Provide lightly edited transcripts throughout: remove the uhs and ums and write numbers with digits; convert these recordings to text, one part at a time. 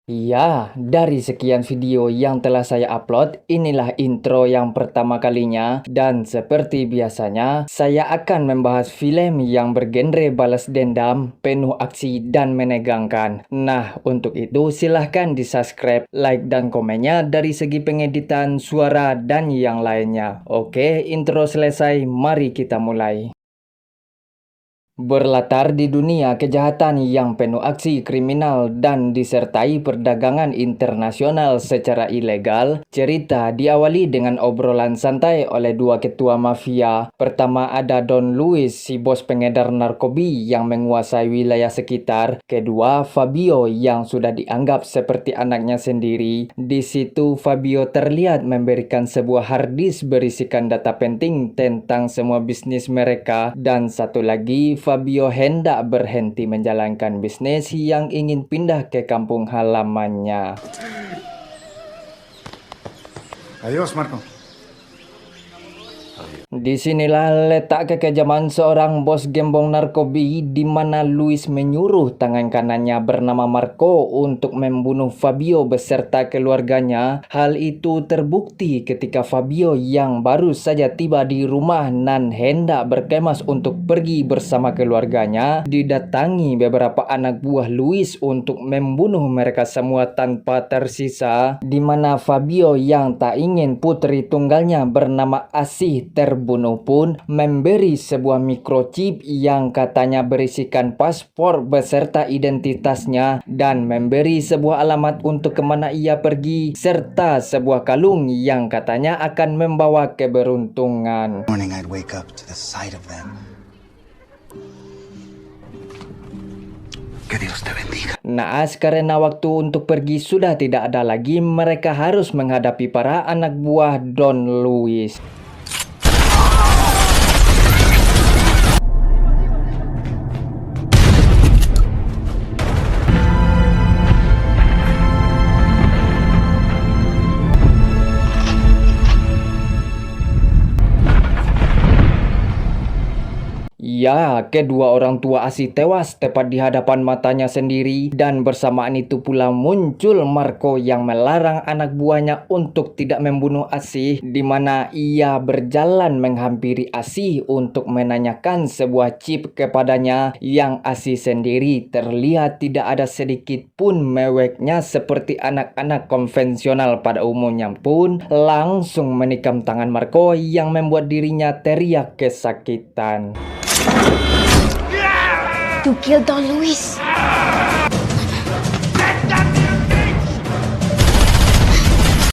Ya, dari sekian video yang telah saya upload, inilah intro yang pertama kalinya. Dan seperti biasanya, saya akan membahas film yang bergenre balas dendam, penuh aksi dan menegangkan. Nah, untuk itu silahkan di-subscribe, like dan komennya dari segi pengeditan, suara, dan yang lainnya. Oke, intro selesai, mari kita mulai. Berlatar di dunia kejahatan yang penuh aksi kriminal dan disertai perdagangan internasional secara ilegal, cerita diawali dengan obrolan santai oleh dua ketua mafia. Pertama ada Don Luis, si bos pengedar narkobi yang menguasai wilayah sekitar. Kedua, Fabio yang sudah dianggap seperti anaknya sendiri. Di situ Fabio terlihat memberikan sebuah harddisk berisikan data penting tentang semua bisnis mereka. Dan satu lagi, Fabio hendak berhenti menjalankan bisnis yang ingin pindah ke kampung halamannya. Adiós, Marco. Disinilah letak kekejaman seorang bos gembong narkobi di mana Luis menyuruh tangan kanannya bernama Marco untuk membunuh Fabio beserta keluarganya. Hal itu terbukti ketika Fabio yang baru saja tiba di rumah dan hendak berkemas untuk pergi bersama keluarganya didatangi beberapa anak buah Luis untuk membunuh mereka semua tanpa tersisa, di mana Fabio yang tak ingin putri tunggalnya bernama Asih terbunuh pun memberi sebuah microchip yang katanya berisikan paspor beserta identitasnya dan memberi sebuah alamat untuk kemana ia pergi serta sebuah kalung yang katanya akan membawa keberuntungan. Morning I'd wake up to the sight of them. Que Dios te bendiga. Naas karena waktu untuk pergi sudah tidak ada lagi, mereka harus menghadapi para anak buah Don Luis. Ya, kedua orang tua Asih tewas tepat di hadapan matanya sendiri dan bersamaan itu pula muncul Marco yang melarang anak buahnya untuk tidak membunuh Asih, di mana ia berjalan menghampiri Asih untuk menanyakan sebuah chip kepadanya yang Asih sendiri terlihat tidak ada sedikit pun meweknya seperti anak-anak konvensional pada umumnya pun langsung menikam tangan Marco yang membuat dirinya teriak kesakitan. You killed Don Luis.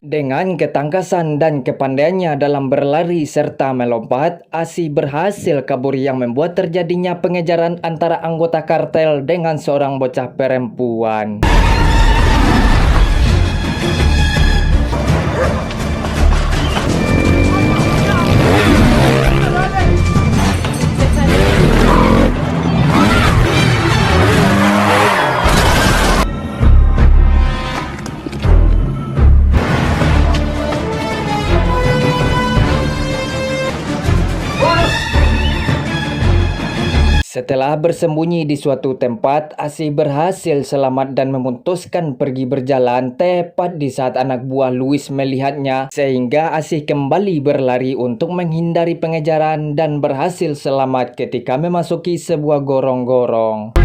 Dengan ketangkasan dan kepandaiannya dalam berlari serta melompat, Asih berhasil kabur yang membuat terjadinya pengejaran antara anggota kartel dengan seorang bocah perempuan. Setelah bersembunyi di suatu tempat, Asih berhasil selamat dan memutuskan pergi berjalan tepat di saat anak buah Luis melihatnya, sehingga Asih kembali berlari untuk menghindari pengejaran dan berhasil selamat ketika memasuki sebuah gorong-gorong.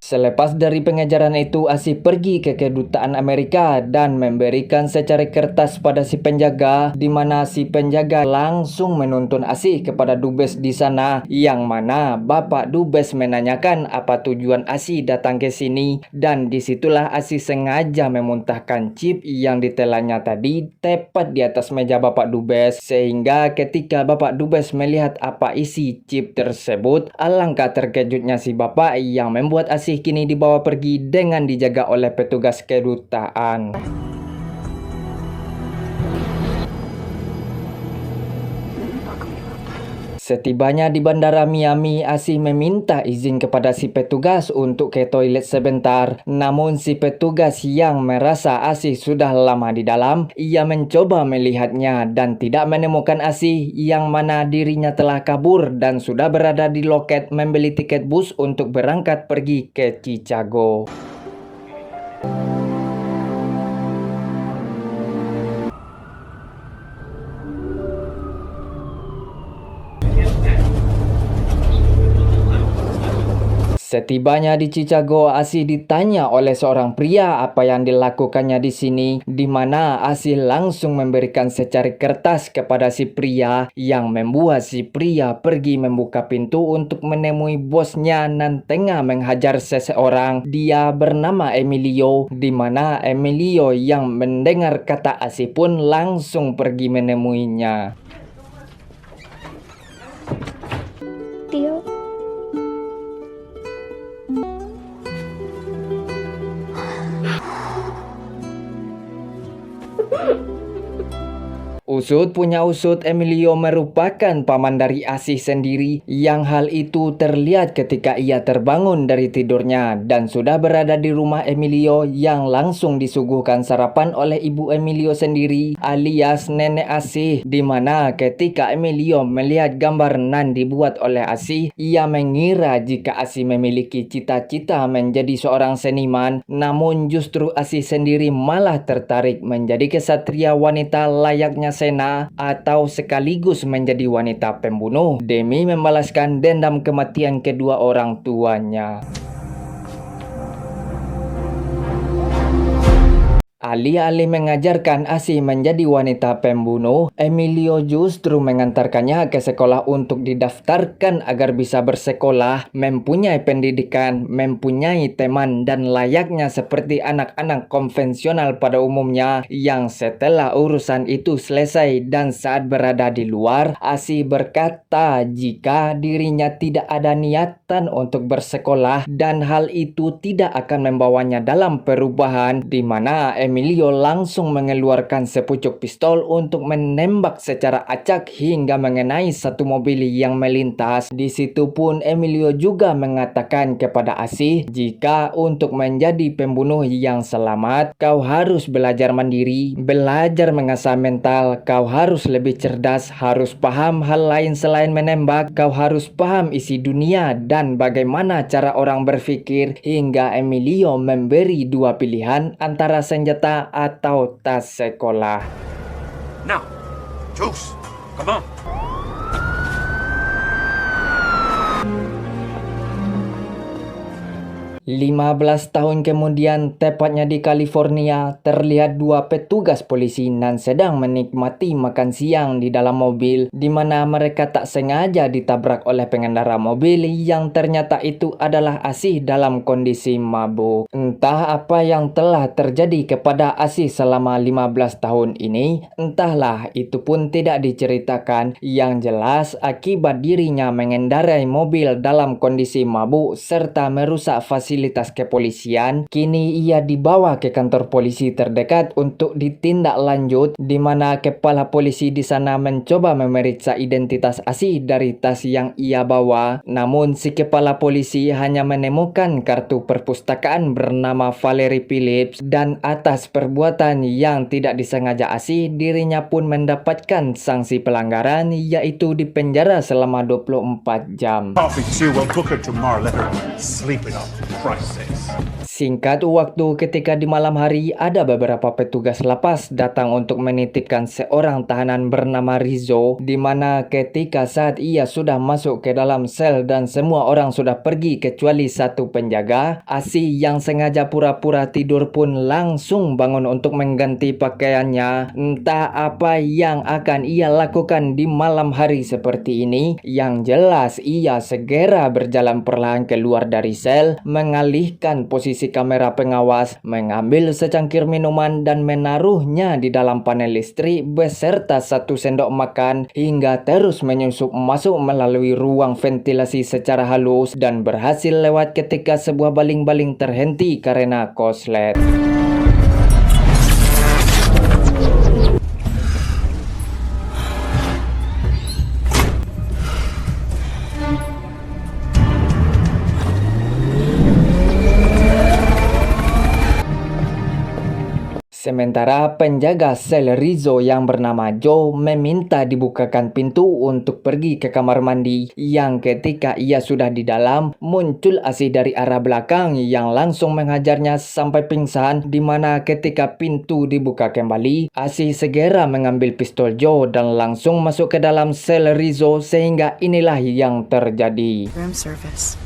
Selepas dari pengejaran itu, Asih pergi ke kedutaan Amerika dan memberikan secari kertas pada si penjaga, di mana si penjaga langsung menuntun Asih kepada Dubes di sana, yang mana Bapak Dubes menanyakan apa tujuan Asih datang ke sini, dan disitulah Asih sengaja memuntahkan chip yang ditelannya tadi tepat di atas meja Bapak Dubes, sehingga ketika Bapak Dubes melihat apa isi chip tersebut, alangkah terkejutnya si Bapak yang membuat Asih kini dibawa pergi dengan dijaga oleh petugas kedutaan. Setibanya di Bandara Miami, Asih meminta izin kepada si petugas untuk ke toilet sebentar. Namun si petugas yang merasa Asih sudah lama di dalam, ia mencoba melihatnya dan tidak menemukan Asih, yang mana dirinya telah kabur dan sudah berada di loket membeli tiket bus untuk berangkat pergi ke Chicago. Setibanya di Chicago, Asih ditanya oleh seorang pria apa yang dilakukannya di sini, di mana Asih langsung memberikan secari kertas kepada si pria, yang membuat si pria pergi membuka pintu untuk menemui bosnya yang tengah menghajar seseorang. Dia bernama Emilio, di mana Emilio yang mendengar kata Asih pun langsung pergi menemuinya. Tío. Usut punya usut, Emilio merupakan paman dari Asih sendiri, yang hal itu terlihat ketika ia terbangun dari tidurnya dan sudah berada di rumah Emilio, yang langsung disuguhkan sarapan oleh ibu Emilio sendiri alias nenek Asih, di mana ketika Emilio melihat gambar nan dibuat oleh Asih, ia mengira jika Asih memiliki cita-cita menjadi seorang seniman, namun justru Asih sendiri malah tertarik menjadi kesatria wanita layaknya Sena, atau sekaligus menjadi wanita pembunuh demi membalaskan dendam kematian kedua orang tuanya. Alih-alih mengajarkan Asih menjadi wanita pembunuh, Emilio justru mengantarkannya ke sekolah untuk didaftarkan agar bisa bersekolah, mempunyai pendidikan, mempunyai teman, dan layaknya seperti anak-anak konvensional pada umumnya, yang setelah urusan itu selesai dan saat berada di luar, Asih berkata jika dirinya tidak ada niatan untuk bersekolah dan hal itu tidak akan membawanya dalam perubahan, di mana Emilio langsung mengeluarkan sepucuk pistol untuk menembak secara acak hingga mengenai satu mobil yang melintas. Di situ pun Emilio juga mengatakan kepada Asih jika untuk menjadi pembunuh yang selamat, kau harus belajar mandiri, belajar mengasah mental, kau harus lebih cerdas, harus paham hal lain selain menembak, kau harus paham isi dunia dan bagaimana cara orang berpikir, hingga Emilio memberi dua pilihan antara senjata atau tas sekolah. Now, Juice, come on. 15 tahun kemudian, tepatnya di California, terlihat dua petugas polisi yang sedang menikmati makan siang di dalam mobil, di mana mereka tak sengaja ditabrak oleh pengendara mobil yang ternyata itu adalah Asih dalam kondisi mabuk. Entah apa yang telah terjadi kepada Asih selama 15 tahun ini, entahlah, itu pun tidak diceritakan. Yang jelas, akibat dirinya mengendarai mobil dalam kondisi mabuk serta merusak fasilitas kepolisian, kini ia dibawa ke kantor polisi terdekat untuk ditindaklanjut, di mana kepala polisi di sana mencoba memeriksa identitas Asih dari tas yang ia bawa. Namun si kepala polisi hanya menemukan kartu perpustakaan bernama Valerie Phillips, dan atas perbuatan yang tidak disengaja Asih, dirinya pun mendapatkan sanksi pelanggaran, yaitu dipenjara selama 24 jam. Coffee too. We'll book her tomorrow. Let her sleep it off. Christ's sakes. Singkat waktu, ketika di malam hari ada beberapa petugas lapas datang untuk menitipkan seorang tahanan bernama Rizzo, di mana ketika saat ia sudah masuk ke dalam sel dan semua orang sudah pergi kecuali satu penjaga, Asih yang sengaja pura-pura tidur pun langsung bangun untuk mengganti pakaiannya. Entah apa yang akan ia lakukan di malam hari seperti ini, yang jelas ia segera berjalan perlahan keluar dari sel, mengalihkan posisi kamera pengawas, mengambil secangkir minuman dan menaruhnya di dalam panel listrik beserta satu sendok makan, hingga terus menyusup masuk melalui ruang ventilasi secara halus dan berhasil lewat ketika sebuah baling-baling terhenti karena koslet. Sementara penjaga sel Rizzo yang bernama Joe meminta dibukakan pintu untuk pergi ke kamar mandi, yang ketika ia sudah di dalam muncul Asih dari arah belakang yang langsung menghajarnya sampai pingsan, di mana ketika pintu dibuka kembali, Asih segera mengambil pistol Joe dan langsung masuk ke dalam sel Rizzo, sehingga inilah yang terjadi. Room service.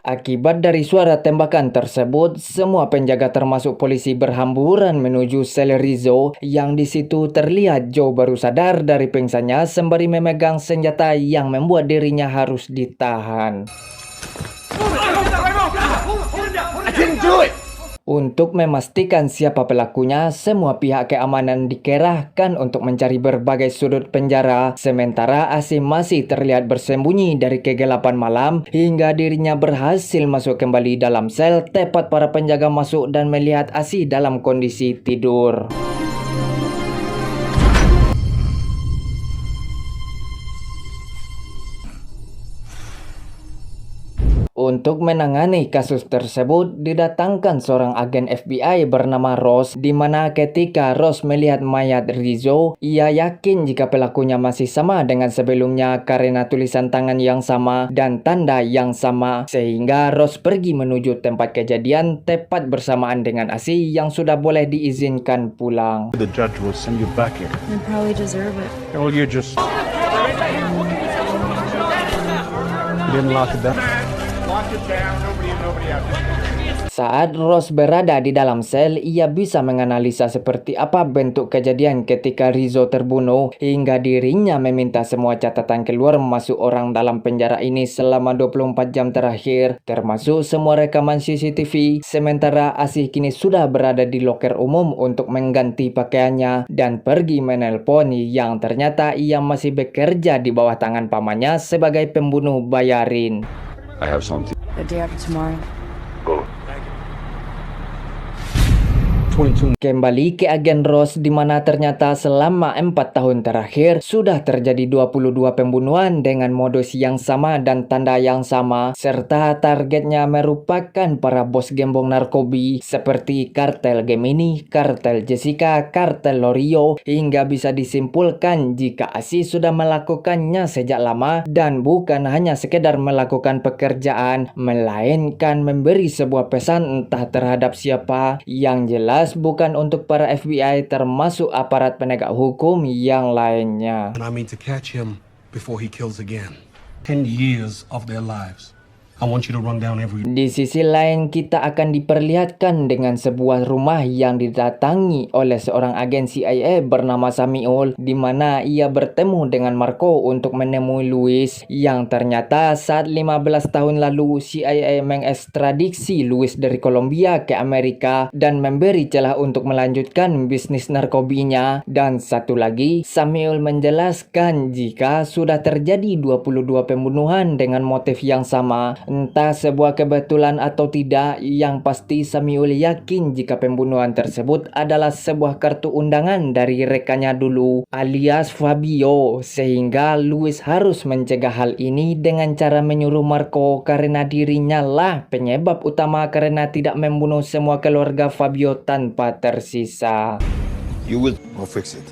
Akibat dari suara tembakan tersebut, semua penjaga termasuk polisi berhamburan menuju sel Rizzo, yang di situ terlihat Joe baru sadar dari pingsannya sembari memegang senjata yang membuat dirinya harus ditahan. I didn't do it! Untuk memastikan siapa pelakunya, semua pihak keamanan dikerahkan untuk mencari berbagai sudut penjara, sementara Asih masih terlihat bersembunyi dari kegelapan malam hingga dirinya berhasil masuk kembali dalam sel tepat para penjaga masuk dan melihat Asih dalam kondisi tidur. Untuk menangani kasus tersebut, didatangkan seorang agen FBI bernama Ross, di mana ketika Ross melihat mayat Rizzo, ia yakin jika pelakunya masih sama dengan sebelumnya karena tulisan tangan yang sama dan tanda yang sama, sehingga Ross pergi menuju tempat kejadian tepat bersamaan dengan Asih yang sudah boleh diizinkan pulang. The judge will send you back here. You probably deserve it. Well, you just... You didn't lock it down. Lock it down. Nobody out there. Saat Ross berada di dalam sel, ia bisa menganalisa seperti apa bentuk kejadian ketika Rizzo terbunuh, hingga dirinya meminta semua catatan keluar masuk orang dalam penjara ini selama 24 jam terakhir, termasuk semua rekaman CCTV. Sementara Asih kini sudah berada di loker umum untuk mengganti pakaiannya dan pergi menelpon yang ternyata ia masih bekerja di bawah tangan pamannya sebagai pembunuh bayarin. I have something. The day after tomorrow. Go. 22. Kembali ke agen Ross, di mana ternyata selama 4 tahun terakhir sudah terjadi 22 pembunuhan dengan modus yang sama dan tanda yang sama, serta targetnya merupakan para bos gembong narkobi seperti kartel Gemini, kartel Jessica, kartel Lorio, hingga bisa disimpulkan jika Asih sudah melakukannya sejak lama dan bukan hanya sekedar melakukan pekerjaan, melainkan memberi sebuah pesan entah terhadap siapa, yang jelas bukan untuk para FBI termasuk aparat penegak hukum yang lainnya. And I mean to catch him before he kills again. 10 years of their lives. I want you to run down every... Di sisi lain, kita akan diperlihatkan dengan sebuah rumah yang didatangi oleh seorang agen CIA bernama Samuel, di mana ia bertemu dengan Marco untuk menemui Luis, yang ternyata saat 15 tahun lalu CIA mengekstradisi Luis dari Kolombia ke Amerika dan memberi celah untuk melanjutkan bisnis narkobinya. Dan satu lagi, Samuel menjelaskan jika sudah terjadi 22 pembunuhan dengan motif yang sama. Entah sebuah kebetulan atau tidak, yang pasti Samuel yakin jika pembunuhan tersebut adalah sebuah kartu undangan dari rekannya dulu, alias Fabio, sehingga Luis harus mencegah hal ini dengan cara menyuruh Marco karena dirinya lah penyebab utama karena tidak membunuh semua keluarga Fabio tanpa tersisa. You will... We'll fix it.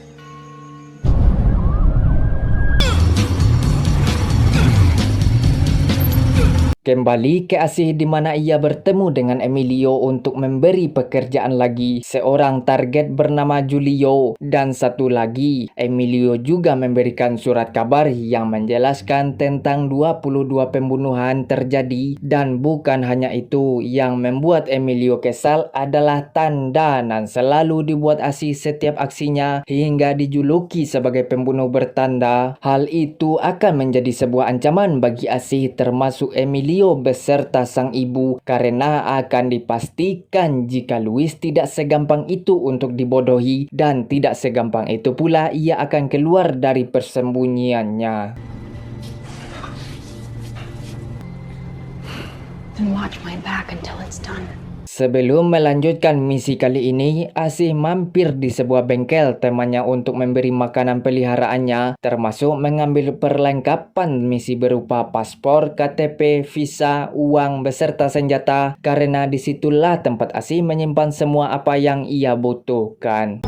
Kembali ke Asih, di mana ia bertemu dengan Emilio untuk memberi pekerjaan lagi, seorang target bernama Julio, dan satu lagi, Emilio juga memberikan surat kabar yang menjelaskan tentang 22 pembunuhan terjadi. Dan bukan hanya itu, yang membuat Emilio kesal adalah tanda yang selalu dibuat Asih setiap aksinya hingga dijuluki sebagai pembunuh bertanda. Hal itu akan menjadi sebuah ancaman bagi Asih termasuk Emilio beserta sang ibu, karena akan dipastikan jika Luis tidak segampang itu untuk dibodohi dan tidak segampang itu pula ia akan keluar dari persembunyiannya. Then watch my back until it's done. Sebelum melanjutkan misi kali ini, Asih mampir di sebuah bengkel temanya untuk memberi makanan peliharaannya, termasuk mengambil perlengkapan misi berupa paspor, KTP, visa, uang, beserta senjata, karena disitulah tempat Asih menyimpan semua apa yang ia butuhkan.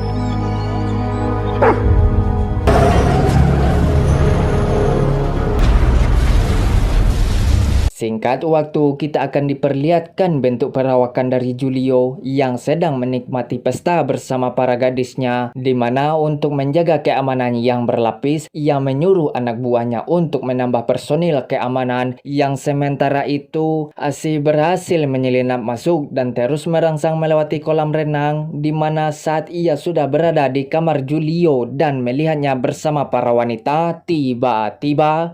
Singkat waktu, kita akan diperlihatkan bentuk perawakan dari Julio yang sedang menikmati pesta bersama para gadisnya, di mana untuk menjaga keamanan yang berlapis, ia menyuruh anak buahnya untuk menambah personil keamanan, yang sementara itu Asih berhasil menyelinap masuk dan terus merangsang melewati kolam renang, di mana saat ia sudah berada di kamar Julio dan melihatnya bersama para wanita, tiba-tiba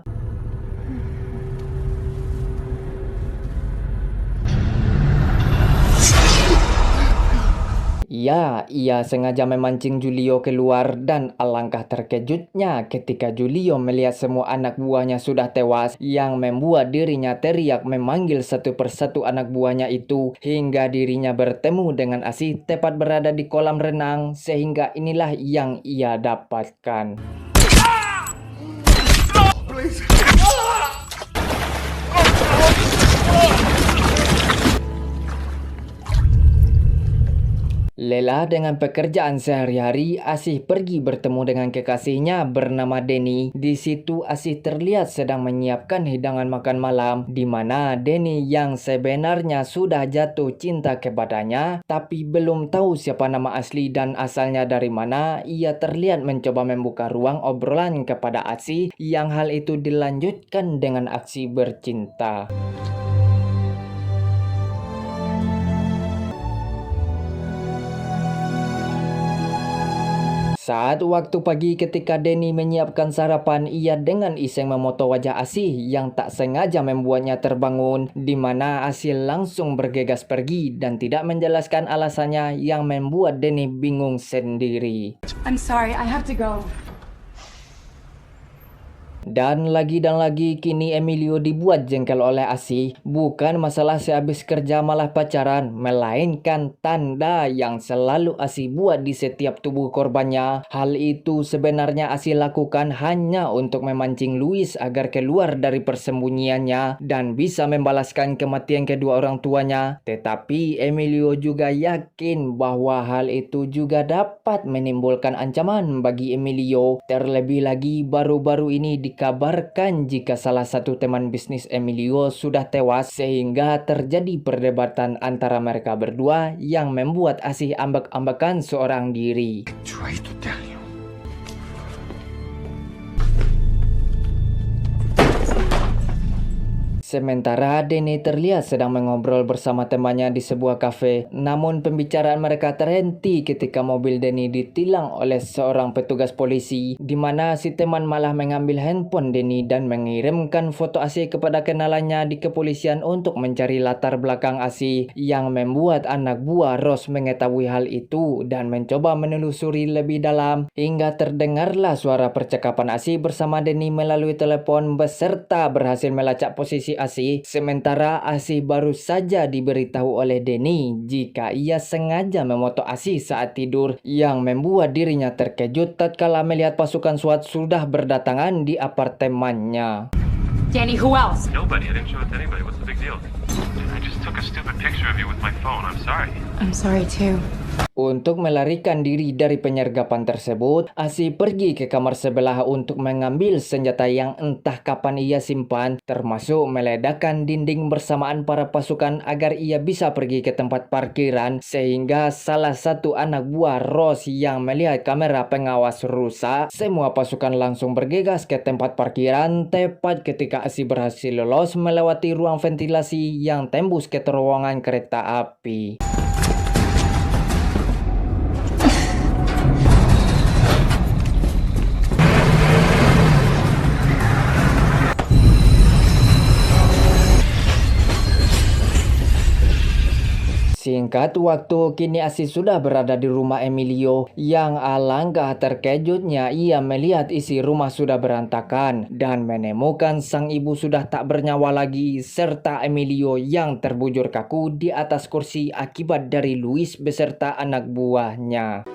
ya, ia sengaja memancing Julio keluar dan alangkah terkejutnya ketika Julio melihat semua anak buahnya sudah tewas, yang membuat dirinya teriak memanggil satu persatu anak buahnya itu hingga dirinya bertemu dengan Asih tepat berada di kolam renang, sehingga inilah yang ia dapatkan. Lelah dengan pekerjaan sehari-hari, Asih pergi bertemu dengan kekasihnya bernama Denny. Di situ Asih terlihat sedang menyiapkan hidangan makan malam, di mana Denny yang sebenarnya sudah jatuh cinta kepadanya, tapi belum tahu siapa nama asli dan asalnya dari mana, ia terlihat mencoba membuka ruang obrolan kepada Asih, yang hal itu dilanjutkan dengan aksi bercinta. Saat waktu pagi ketika Denny menyiapkan sarapan, ia dengan iseng memoto wajah Asih yang tak sengaja membuatnya terbangun, di mana Asih langsung bergegas pergi dan tidak menjelaskan alasannya, yang membuat Denny bingung sendiri. I'm sorry, I have to go. Dan lagi kini Emilio dibuat jengkel oleh Asih. Bukan masalah sehabis kerja malah pacaran, melainkan tanda yang selalu Asih buat di setiap tubuh korbannya. Hal itu sebenarnya Asih lakukan hanya untuk memancing Luis agar keluar dari persembunyiannya dan bisa membalaskan kematian kedua orang tuanya. Tetapi Emilio juga yakin bahwa hal itu juga dapat menimbulkan ancaman bagi Emilio. Terlebih lagi baru-baru ini dikabarkan jika salah satu teman bisnis Emilio sudah tewas, sehingga terjadi perdebatan antara mereka berdua yang membuat Asih ambak-ambakan seorang diri. Try to tell you. Sementara Denny terlihat sedang mengobrol bersama temannya di sebuah kafe, namun pembicaraan mereka terhenti ketika mobil Denny ditilang oleh seorang petugas polisi, di mana si teman malah mengambil handphone Denny dan mengirimkan foto Asih kepada kenalannya di kepolisian untuk mencari latar belakang Asih, yang membuat anak buah Rose mengetahui hal itu dan mencoba menelusuri lebih dalam, hingga terdengarlah suara percakapan Asih bersama Denny melalui telepon beserta berhasil melacak posisi Asih, sementara Asih baru saja diberitahu oleh Denny jika ia sengaja memoto Asih saat tidur, yang membuat dirinya terkejut tatkala melihat pasukan SWAT sudah berdatangan di apartemennya. Danny, who else? Nobody. I didn't show it to anybody. What's the big deal? I just took a stupid picture of you with my phone. I'm sorry. I'm sorry too. Untuk melarikan diri dari penyergapan tersebut, Asih pergi ke kamar sebelah untuk mengambil senjata yang entah kapan ia simpan, termasuk meledakkan dinding bersamaan para pasukan agar ia bisa pergi ke tempat parkiran, sehingga salah satu anak buah Rose yang melihat kamera pengawas rusak, semua pasukan langsung bergegas ke tempat parkiran tepat ketika Asih berhasil lolos melewati ruang ventilasi yang tembus ke terowongan kereta api. Singkat waktu, kini Asi sudah berada di rumah Emilio. Yang alangkah terkejutnya, ia melihat isi rumah sudah berantakan dan menemukan sang ibu sudah tak bernyawa lagi, serta Emilio yang terbujur kaku di atas kursi akibat dari Luis beserta anak buahnya.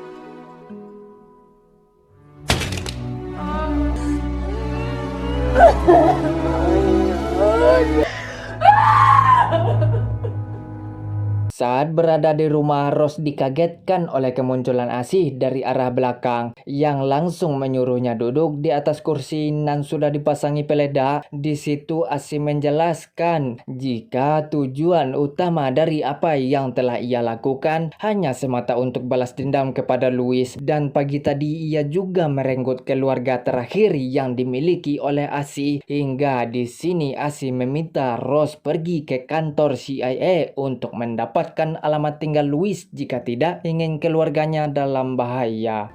Saat berada di rumah, Rose dikagetkan oleh kemunculan Asi dari arah belakang yang langsung menyuruhnya duduk di atas kursi dan sudah dipasangi peledak. Di situ Asi menjelaskan jika tujuan utama dari apa yang telah ia lakukan hanya semata untuk balas dendam kepada Luis, dan pagi tadi ia juga merenggut keluarga terakhir yang dimiliki oleh Asi. Hingga di sini Asi meminta Rose pergi ke kantor CIA untuk mendapat alamat tinggal Luis jika tidak ingin keluarganya dalam bahaya.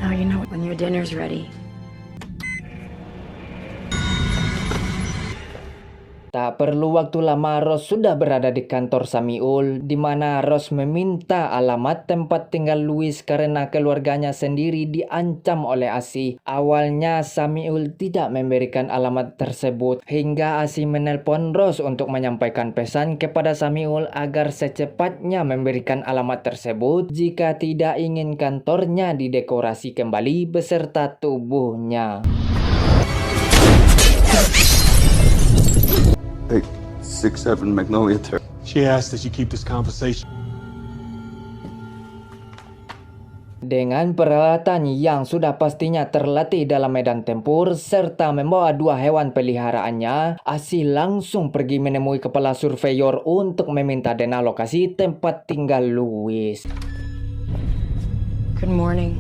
Now you know when your dinner's ready. Tak perlu waktu lama, Rose sudah berada di kantor Samiul, di mana Rose meminta alamat tempat tinggal Luis karena keluarganya sendiri diancam oleh Asi. Awalnya Samiul tidak memberikan alamat tersebut hingga Asi menelpon Rose untuk menyampaikan pesan kepada Samiul agar secepatnya memberikan alamat tersebut jika tidak ingin kantornya didekorasi kembali beserta tubuhnya. Hey, 6-7 Magnolia Terrace. She asked that you keep this conversation. Dengan peralatan yang sudah pastinya terlatih dalam medan tempur serta membawa 2 hewan peliharaannya, Asi langsung pergi menemui kepala surveyor untuk meminta dana lokasi tempat tinggal Luis. Good morning.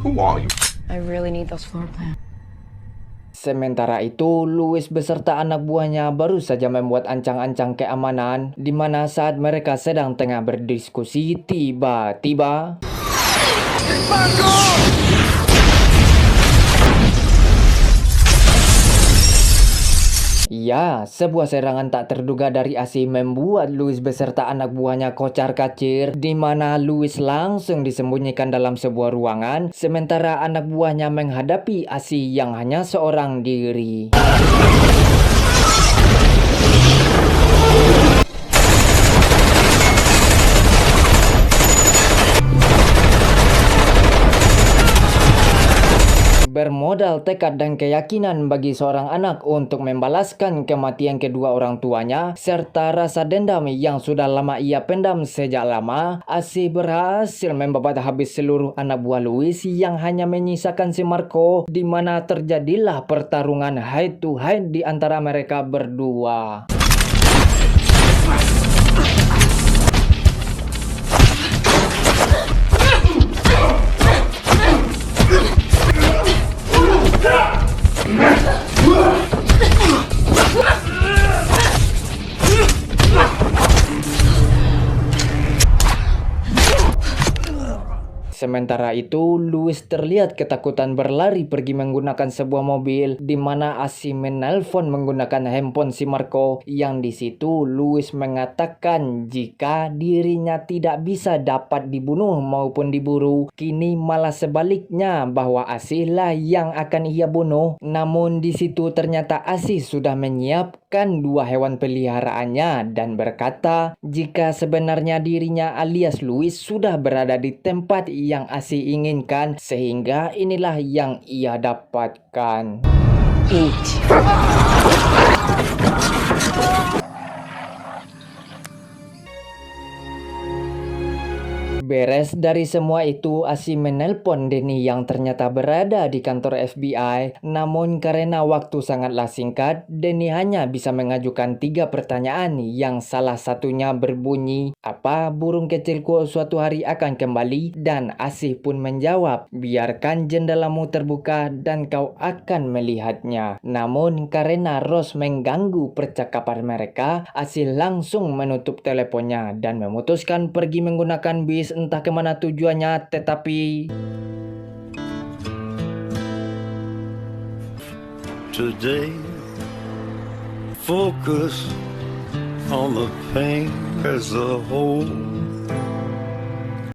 Who are you? I really need those floor plans. Sementara itu, Luis beserta anak buahnya baru saja membuat ancang-ancang keamanan, di mana saat mereka sedang tengah berdiskusi, tiba-tiba ya, sebuah serangan tak terduga dari Asi membuat Luis beserta anak buahnya kocar-kacir, di mana Luis langsung disembunyikan dalam sebuah ruangan, sementara anak buahnya menghadapi Asi yang hanya seorang diri. Bermodal tekad dan keyakinan bagi seorang anak untuk membalaskan kematian kedua orang tuanya, serta rasa dendam yang sudah lama ia pendam sejak lama, Asi berhasil membabat habis seluruh anak buah Luis yang hanya menyisakan si Marco, di mana terjadilah pertarungan head to head di antara mereka berdua. Sementara itu, Luis terlihat ketakutan berlari pergi menggunakan sebuah mobil, di mana Asi menelpon menggunakan handphone si Marco, yang di situ Luis mengatakan jika dirinya tidak bisa dapat dibunuh maupun diburu, kini malah sebaliknya bahwa Asi lah yang akan ia bunuh. Namun di situ ternyata Asi sudah menyiapkan 2 hewan peliharaannya dan berkata jika sebenarnya dirinya alias Luis sudah berada di tempat yang Asi inginkan, sehingga inilah yang ia dapatkan. Eat. Beres dari semua itu, Asi menelpon Denny yang ternyata berada di kantor FBI. Namun karena waktu sangatlah singkat, Denny hanya bisa mengajukan 3 pertanyaan yang salah satunya berbunyi, "Apa burung kecilku suatu hari akan kembali?" Dan Asi pun menjawab, "Biarkan jendelamu terbuka dan kau akan melihatnya." Namun karena Rose mengganggu percakapan mereka, Asi langsung menutup teleponnya dan memutuskan pergi menggunakan bis entah kemana tujuannya, tetapi Today, focus, on the pain as a whole.